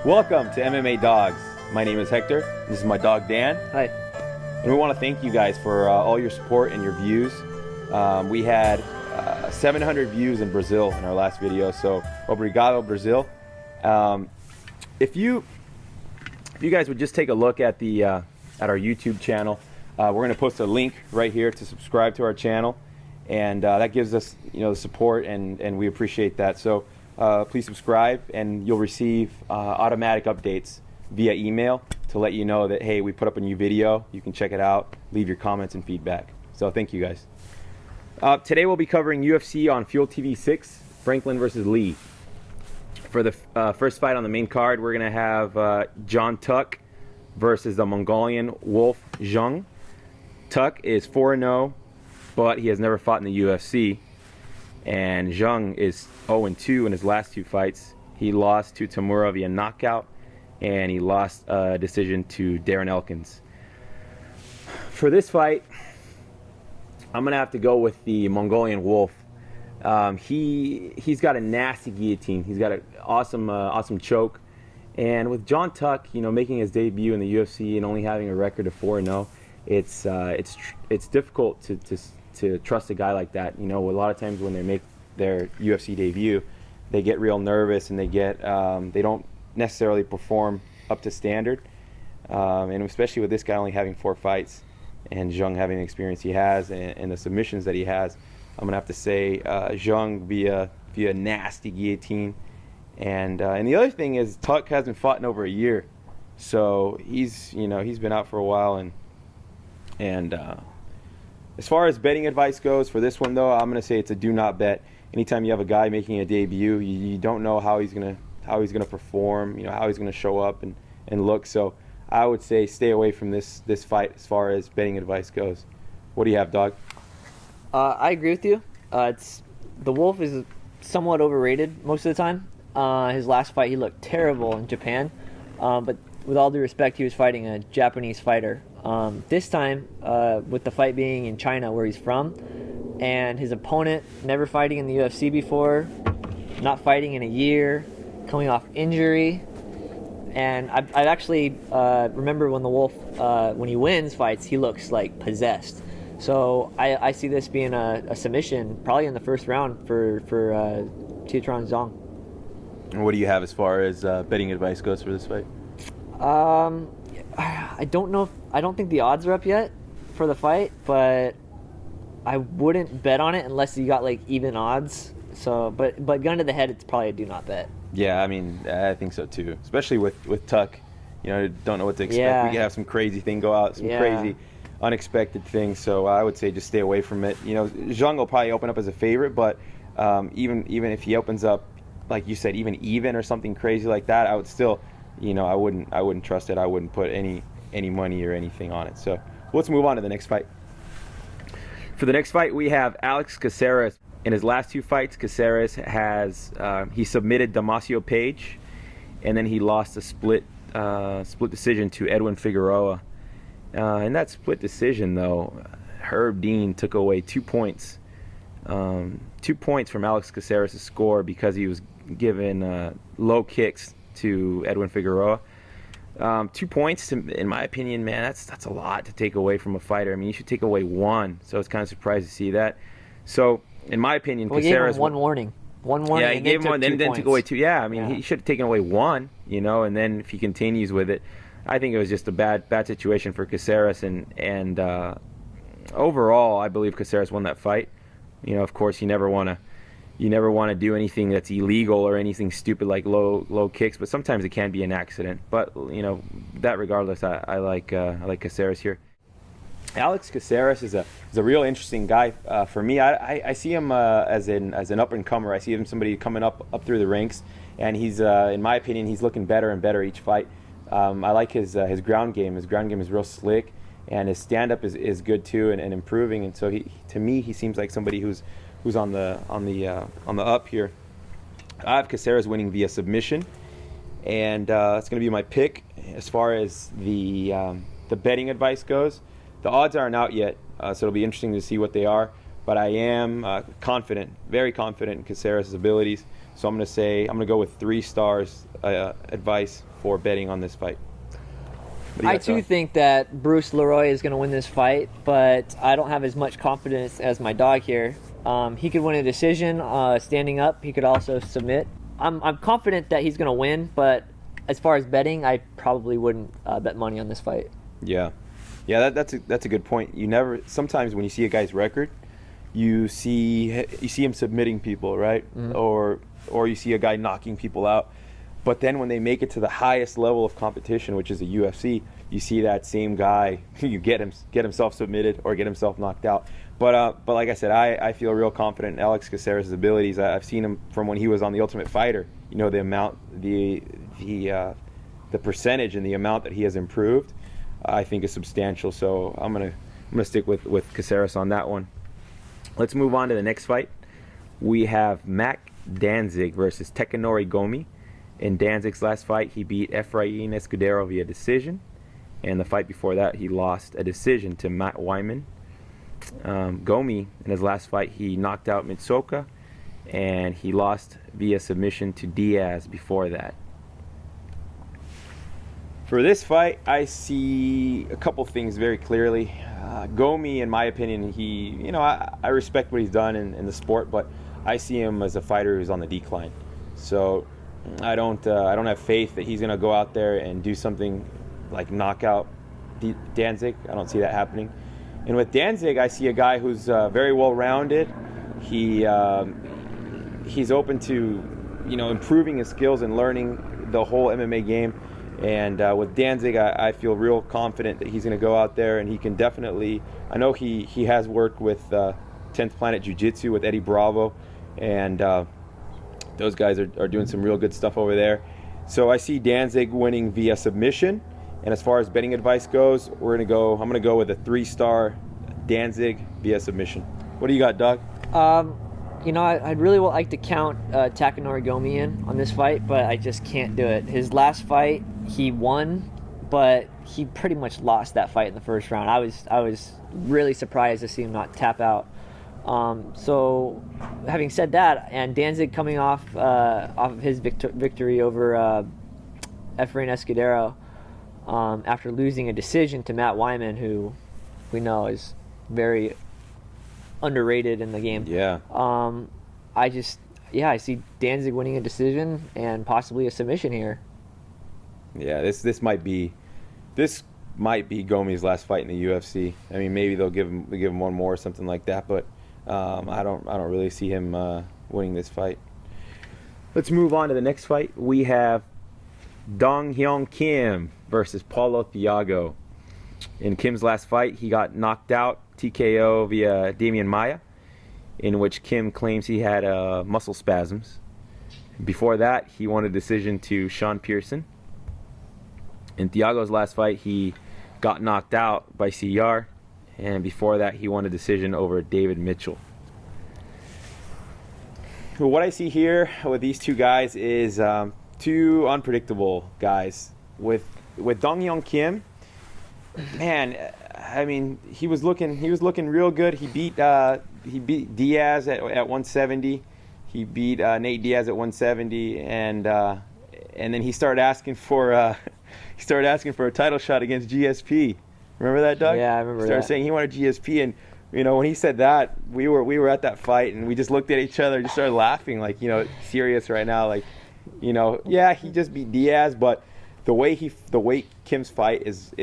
Welcome to MMA Dogs. My name is Hector. This is my dog Dan. Hi. And we want to thank you guys for all your support and your views. We had 700 views in Brazil in our last video, so obrigado, Brazil. If you guys would just take a look at the at our YouTube channel, we're going to post a link right here to subscribe to our channel, and that gives us the support, and we appreciate that. So please subscribe, and you'll receive automatic updates via email to let you know that, hey, we put up a new video. You can check it out, leave your comments and feedback. So thank you guys. Today we'll be covering UFC on Fuel TV 6, Franklin versus Lee. For the first fight on the main card, we're going to have John Tuck versus the Mongolian Wolf Zhang. Tuck is 4-0, but he has never fought in the UFC. And Zhang is 0-2 in his last two fights. He lost to Tamura via knockout, and he lost a decision to Darren Elkins. For this fight, I'm going to have to go with the Mongolian Wolf. He's got a nasty guillotine. He's got an awesome choke. And with John Tuck, making his debut in the UFC and only having a record of 4-0, it's difficult to trust a guy like that. A lot of times when they make their UFC debut, they get real nervous and they don't necessarily perform up to standard. And especially with this guy only having 4 fights and Zhang having the experience he has and the submissions that he has, I'm gonna have to say Zhang via nasty guillotine. And the other thing is Tuck hasn't fought in over a year, so he's been out for a while. And as far as betting advice goes for this one, though, I'm going to say it's a do not bet. Anytime you have a guy making a debut, you don't know how he's going to perform, how he's going to show up and look. So I would say stay away from this fight as far as betting advice goes. What do you have, dog? I agree with you. The Wolf is somewhat overrated most of the time. His last fight, he looked terrible in Japan. But with all due respect, he was fighting a Japanese fighter. This time, with the fight being in China, where he's from, and his opponent never fighting in the UFC before, not fighting in a year, coming off injury, and I actually remember when the Wolf, when he wins fights, he looks like possessed. So I see this being a submission, probably in the first round for Tiequan Zhang. And what do you have as far as betting advice goes for this fight? I don't know. I don't think the odds are up yet for the fight, but I wouldn't bet on it unless you got like even odds. So, but gun to the head, it's probably a do not bet. Yeah, I think so too. Especially with Tuck, don't know what to expect. Yeah. We could have some crazy thing go out, some crazy, unexpected things. So I would say just stay away from it. Zhang will probably open up as a favorite, but even if he opens up, like you said, even or something crazy like that, I would still. I wouldn't trust it. I wouldn't put any money or anything on it. So let's move on to the next fight. For the next fight, we have Alex Caceres. In his last 2 fights, Caceres has he submitted Damasio Page, and then he lost a split decision to Edwin Figueroa. In that split decision, though, Herb Dean took away 2 points. 2 points from Alex Caceres' score because he was given low kicks to Edwin Figueroa. 2 points, in my opinion, man, that's a lot to take away from a fighter. I mean, you should take away 1. So I was kind of surprised to see that. So, in my opinion, Caceres gave him one warning. Yeah, he gave him 1, then took away 2. Yeah, I mean, he should have taken away 1, and then if he continues with it, I think it was just a bad situation for Caceres. And overall, I believe Caceres won that fight. Of course, you never want to do anything that's illegal or anything stupid like low kicks, but sometimes it can be an accident. But that regardless, I like Caceres here. Alex Caceres is a real interesting guy for me. I see him as an up and comer. I see him somebody coming up through the ranks, and he's in my opinion he's looking better and better each fight. I like his ground game. His ground game is real slick, and his stand up is good too and improving. And so to me he seems like somebody who's on the up here. I have Caceres winning via submission, and that's going to be my pick as far as the betting advice goes. The odds aren't out yet, so it'll be interesting to see what they are. But I am confident, very confident in Caceres' abilities. So I'm going to go with 3 stars advice for betting on this fight. I too think that Bruce Leroy is going to win this fight, but I don't have as much confidence as my dog here. He could win a decision standing up. He could also submit. I'm confident that he's going to win, but as far as betting, I probably wouldn't bet money on this fight. Yeah, that's a good point. Sometimes when you see a guy's record, you see him submitting people, right? Mm-hmm. Or you see a guy knocking people out. But then when they make it to the highest level of competition, which is the UFC, you see that same guy you get himself submitted or get himself knocked out. But like I said, I feel real confident in Alex Caceres' abilities. I've seen him from when he was on The Ultimate Fighter. You know, the amount, the percentage and the amount that he has improved, I think is substantial. So I'm gonna stick with Caceres on that one. Let's move on to the next fight. We have Mac Danzig versus Takanori Gomi. In Danzig's last fight, he beat Efrain Escudero via decision. And the fight before that, he lost a decision to Matt Wyman. Gomi, in his last fight, he knocked out Mitsoka, and he lost via submission to Diaz before that. For this fight, I see a couple things very clearly. Gomi, in my opinion, I respect what he's done in the sport, but I see him as a fighter who's on the decline. So I don't have faith that he's going to go out there and do something like knock out Danzig. I don't see that happening. And with Danzig, I see a guy who's very well-rounded. He's open to improving his skills and learning the whole MMA game. And with Danzig, I feel real confident that he's going to go out there and he can definitely. I know he has worked with 10th Planet Jiu-Jitsu with Eddie Bravo, and those guys are doing some real good stuff over there. So I see Danzig winning via submission. And as far as betting advice goes, I'm going to go with a 3-star Danzig via submission. What do you got, Doug? I'd really like to count Takanori Gomi in on this fight, but I just can't do it. His last fight, he won, but he pretty much lost that fight in the first round. I was really surprised to see him not tap out. So, having said that, and Danzig coming off of his victory over Efrain Escudero after losing a decision to Matt Wyman, who we know is very underrated in the game. Yeah. I see Danzig winning a decision and possibly a submission here. Yeah, this might be Gomi's last fight in the UFC. I mean, maybe they'll give him one more or something like that, but I don't really see him winning this fight. Let's move on to the next fight. We have Dong Hyun Kim versus Paulo Thiago. In Kim's last fight, he got knocked out TKO via Damian Maia, in which Kim claims he had muscle spasms. Before that, he won a decision to Sean Pearson. In Thiago's last fight, he got knocked out by CR, and before that, he won a decision over David Mitchell. What I see here with these two guys is two unpredictable guys. With Dong Hyun Kim, man, I mean, he was looking real good. He beat Diaz at 170. He beat Nate Diaz at 170, and then he started asking for a title shot against GSP. Remember that, Doug? Yeah, I remember that. Started saying he wanted GSP, and when he said that, we were at that fight, and we just looked at each other, and just started laughing, like, serious right now, like, yeah, he just beat Diaz, but the way Kim's fight is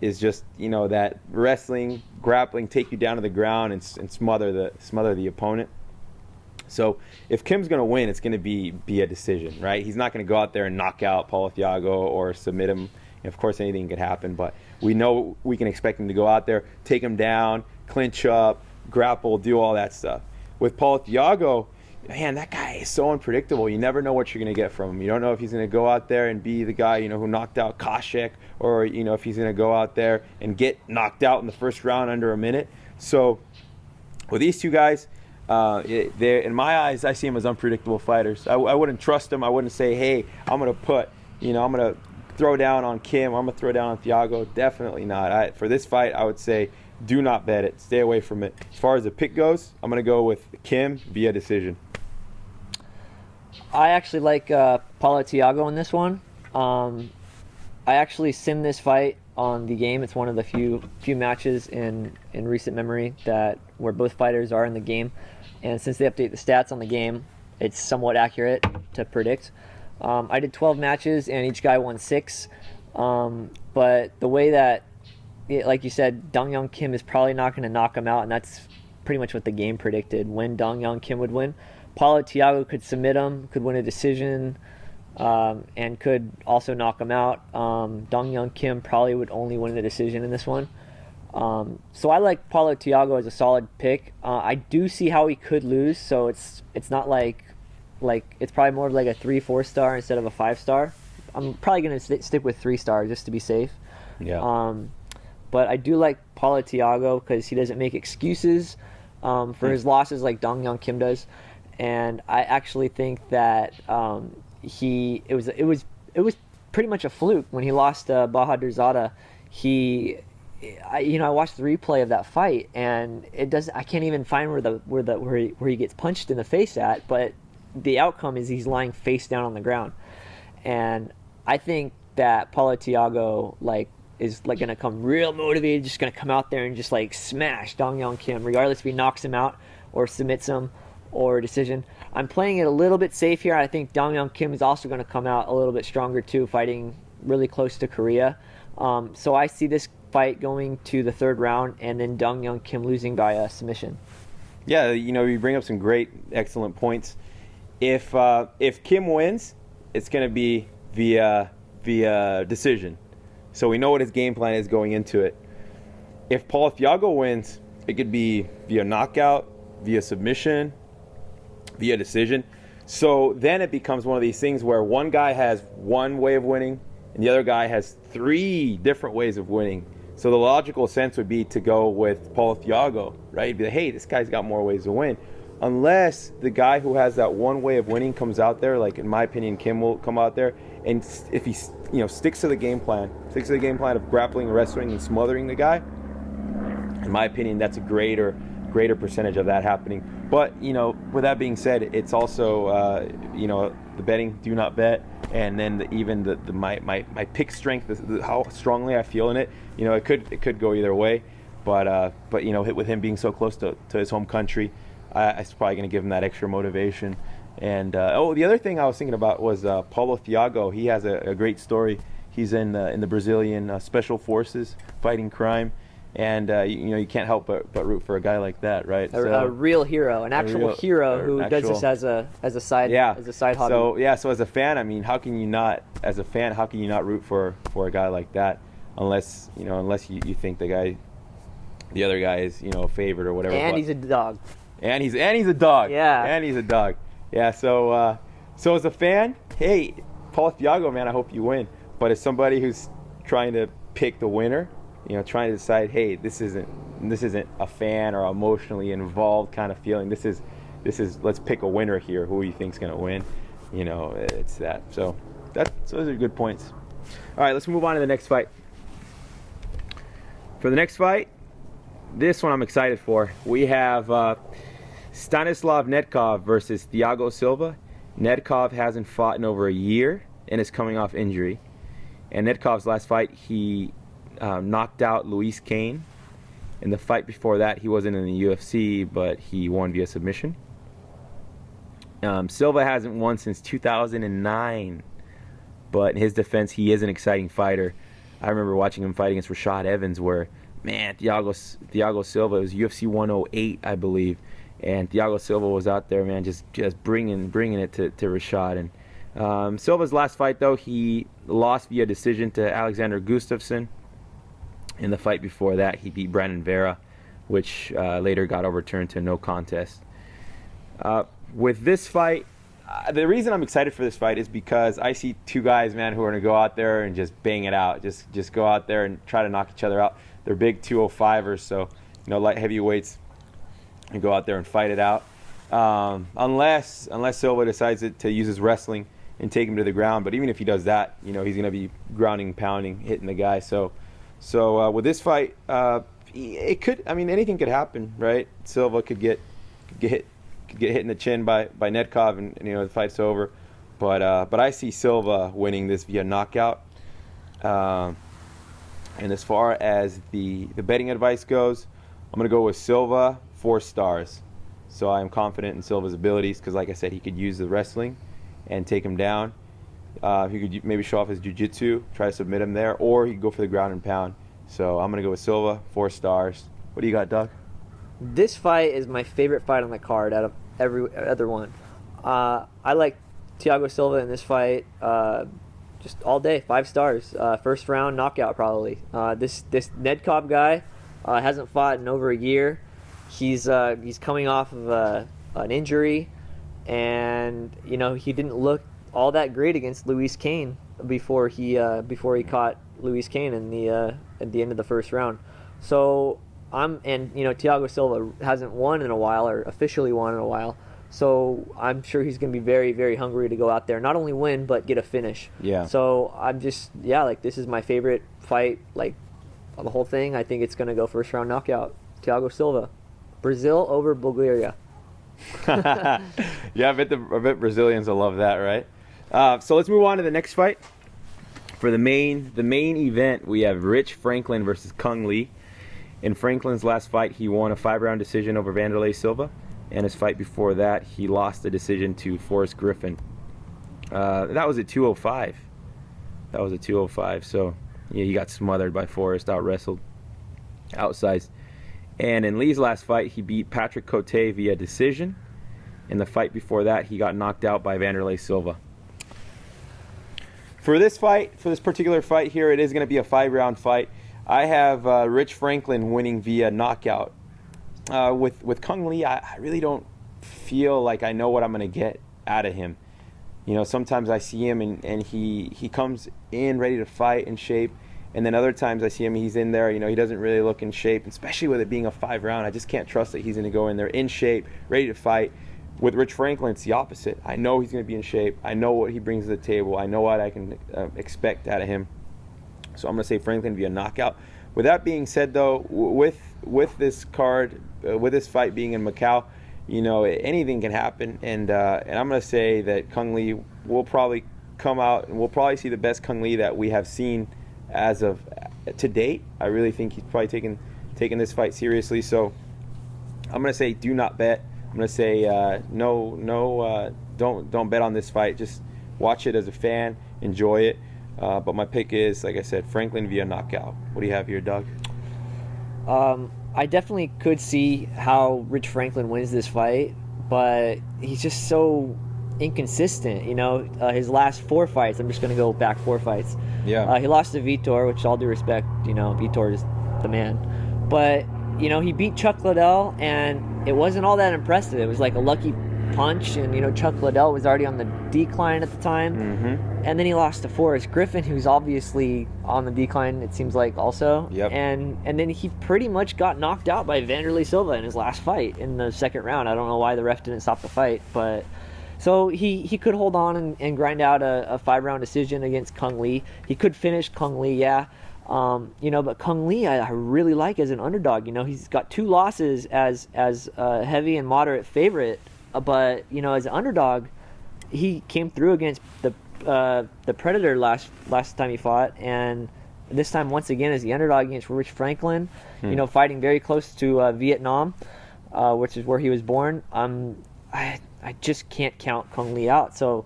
just that wrestling, grappling, take you down to the ground and smother the opponent. So if Kim's going to win, it's going to be a decision, right? He's not going to go out there and knock out Paulo Thiago or submit him. Of course, anything could happen, but we know we can expect him to go out there, take him down, clinch up, grapple, do all that stuff. With Paulo Thiago, man, that guy is so unpredictable. You never know what you're going to get from him. You don't know if he's going to go out there and be the guy, who knocked out Koscheck, or, if he's going to go out there and get knocked out in the first round under a minute. So with these two guys, in my eyes, I see them as unpredictable fighters. I wouldn't trust them. I wouldn't say, hey, I'm going to throw down on Kim, I'm going to throw down on Thiago. Definitely not. For this fight, I would say do not bet it. Stay away from it. As far as the pick goes, I'm going to go with Kim via decision. I actually like Paulo Thiago in this one. I actually simmed this fight on the game. It's one of the few matches in recent memory that where both fighters are in the game, and since they update the stats on the game, it's somewhat accurate to predict. I did 12 matches and each guy won 6, but the way that, like you said, Dong Young Kim is probably not going to knock him out, and that's pretty much what the game predicted, when Dong Young Kim would win. Paulo Thiago could submit him, could win a decision, and could also knock him out. Dong Young Kim probably would only win the decision in this one. So I like Paulo Thiago as a solid pick. I do see how he could lose, so it's not like it's probably more of like a 3-4 star instead of a 5-star. I'm probably going to stick with 3-star just to be safe. Yeah. But I do like Paulo Thiago because he doesn't make excuses for his losses like Dong Young Kim does, and I actually think that it was pretty much a fluke when he lost Bahadur Zada. I watched the replay of that fight, and I can't even find where he gets punched in the face at, but the outcome is he's lying face down on the ground. And I think that Paulo Thiago is going to come real motivated, just going to come out there and just smash Dong Young Kim, regardless if he knocks him out or submits him or decision. I'm playing it a little bit safe here. I think Dong Young Kim is also going to come out a little bit stronger too, fighting really close to Korea. So I see this fight going to the 3rd round and then Dong Young Kim losing by a submission. Yeah, you bring up some excellent points. If Kim wins, it's going to be via decision. So we know what his game plan is going into it. If Paulo Thiago wins, it could be via knockout, via submission, via decision. So then it becomes one of these things where one guy has one way of winning and the other guy has 3 different ways of winning. So the logical sense would be to go with Paulo Thiago, right? Be like, hey, this guy's got more ways to win. Unless the guy who has that one way of winning comes out there, like in my opinion, Kim will come out there, and if he sticks to the game plan of grappling, wrestling, and smothering the guy, in my opinion, that's a greater percentage of that happening. But with that being said, it's also the betting, do not bet, and then my pick strength, how strongly I feel in it, it could go either way. But with him being so close to his home country, I was probably going to give him that extra motivation. And the other thing I was thinking about was Paulo Thiago. He has a great story. He's in the Brazilian special forces fighting crime, and you can't help but root for a guy like that, right? A real hero, an actual hero who does this as a side hobby. So as a fan, I mean, how can you not root for a guy like that, unless you think the other guy is a favorite or whatever. And he's a dog. And he's a dog. Yeah. And he's a dog. Yeah. So as a fan, hey, Paulo Thiago, man, I hope you win. But as somebody who's trying to pick the winner, trying to decide, hey, this isn't a fan or emotionally involved kind of feeling. This is let's pick a winner here. Who do you think's gonna win? It's that. So those are good points. All right, let's move on to the next fight. For the next fight, this one I'm excited for. We have Stanislav Nedkov versus Thiago Silva. Nedkov hasn't fought in over a year and is coming off injury. And Nedkov's last fight, he knocked out Luis Kane. In the fight before that, he wasn't in the UFC, but he won via submission. Silva hasn't won since 2009. But in his defense, he is an exciting fighter. I remember watching him fight against Rashad Evans where, man, Thiago Silva, it was UFC 108, I believe. And Thiago Silva was out there, man, just bringing it to Rashad. And Silva's last fight, though, he lost via decision to Alexander Gustafsson. In the fight before that, he beat Brandon Vera, which later got overturned to no contest. With this fight, the reason I'm excited for this fight is because I see 2 guys, man, who are going to go out there and just bang it out. Just go out there and try to knock each other out. They're big 205ers, so, light heavyweights, and go out there and fight it out. Unless Silva decides to use his wrestling and take him to the ground. But even if he does that, he's going to be grounding, pounding, hitting the guy. So with this fight, it could. I mean, anything could happen, right? Silva could get hit could get hit in the chin by Nedkov, and the fight's over. But I see Silva winning this via knockout. And as far as the betting advice goes, I'm going to go with Silva, 4 stars. So I am confident in Silva's abilities because, like I said, he could use the wrestling and take him down. He could maybe show off his jiu-jitsu, try to submit him there, or he could go for the ground and pound. So I'm going to go with Silva, 4 stars. What do you got, Doug? This fight is my favorite fight on the card out of every other one. I like Thiago Silva in this fight just all day, 5 stars. First round knockout probably. This Nedkov guy hasn't fought in over a year. He's coming off of an injury, and he didn't look all that great against Luis Kane before he caught Luis Kane in at the end of the first round. So Thiago Silva hasn't won in a while, or officially won in a while. So I'm sure he's going to be very, very hungry to go out there, not only win but get a finish. Yeah. So I'm just this is my favorite fight, the whole thing. I think it's going to go first round knockout. Thiago Silva, Brazil over Bulgaria. Yeah, I bet Brazilians will love that, right? So let's move on to the next fight. For the main event, we have Rich Franklin versus Cung Le. In Franklin's last fight, he won a 5-round decision over Wanderlei Silva, and his fight before that, he lost the decision to Forrest Griffin. That was at 205. So yeah, he got smothered by Forrest, out-wrestled, outsized. And in Lee's last fight, he beat Patrick Cote via decision. In the fight before that, he got knocked out by Wanderlei Silva. For this particular fight here, it is going to be a 5-round fight. I have Rich Franklin winning via knockout. With Cung Le, I really don't feel like I know what I'm going to get out of him. Sometimes I see him and he comes in ready to fight, in shape. And then other times I see him, he's in there, he doesn't really look in shape, especially with it being a 5-round. I just can't trust that he's going to go in there in shape, ready to fight. With Rich Franklin, it's the opposite. I know he's going to be in shape. I know what he brings to the table. I know what I can expect out of him. So I'm going to say Franklin via knockout. With that being said, though, with this card, with this fight being in Macau, anything can happen. And I'm going to say that Cung Le will probably come out, and we'll probably see the best Cung Le that we have seen as of to date. I really think he's probably taking this fight seriously. So I'm going to say do not bet. I'm going to say don't bet on this fight. Just watch it as a fan, enjoy it. But my pick is, like I said, Franklin via knockout. What do you have here, Doug? I definitely could see how Rich Franklin wins this fight, but he's just so inconsistent. His last 4 fights, I'm just going to go back 4 fights. Yeah. He lost to Vitor, which all due respect, Vitor is the man. But, he beat Chuck Liddell, and it wasn't all that impressive. It was like a lucky punch, and, Chuck Liddell was already on the decline at the time. Mm-hmm. And then he lost to Forrest Griffin, who's obviously on the decline, it seems like, also. Yep. And then he pretty much got knocked out by Wanderlei Silva in his last fight in the second round. I don't know why the ref didn't stop the fight, but... So he could hold on and grind out a 5-round decision against Cung Le. He could finish Cung Le, yeah. But Cung Le I really like as an underdog. He's got 2 losses as a heavy and moderate favorite. But, as an underdog, he came through against the Predator last time he fought. And this time, once again, as the underdog against Rich Franklin, fighting very close to Vietnam, which is where he was born. I just can't count Cung Le out. So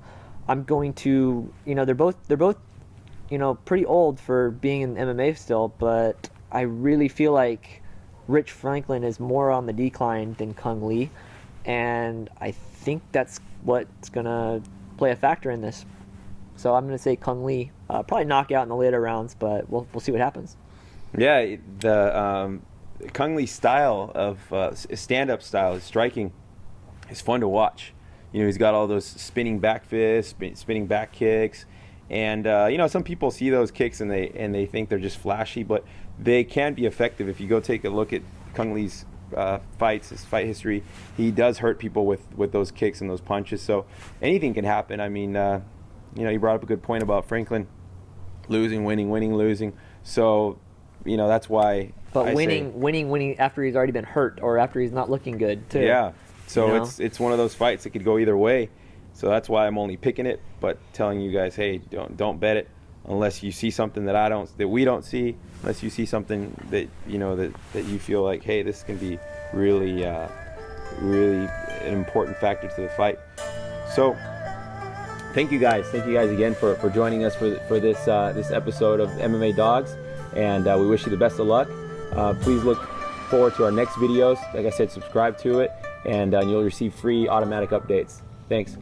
I'm going to, they're both pretty old for being in MMA still, but I really feel like Rich Franklin is more on the decline than Cung Le, and I think that's what's going to play a factor in this. So I'm going to say Cung Le, probably knockout in the later rounds, but we'll see what happens. Yeah, the Cung Le style of stand-up style, his striking, is fun to watch. He's got all those spinning back fists, spinning back kicks, and some people see those kicks and they think they're just flashy, but they can be effective. If you go take a look at Cung Le's fights, his fight history, he does hurt people with those kicks and those punches. So anything can happen. I mean, you brought up a good point about Franklin losing, winning, losing. So that's why. But winning after he's already been hurt or after he's not looking good too. Yeah. So you know? it's one of those fights that could go either way. So that's why I'm only picking it, but telling you guys, hey, don't bet it unless you see something that we don't see, unless you see something that that you feel like, hey, this can be really really an important factor to the fight. So thank you guys again for joining us for this episode of MMA Dogs, and we wish you the best of luck. Please look forward to our next videos. Like I said, subscribe to it, and you'll receive free automatic updates. Thanks.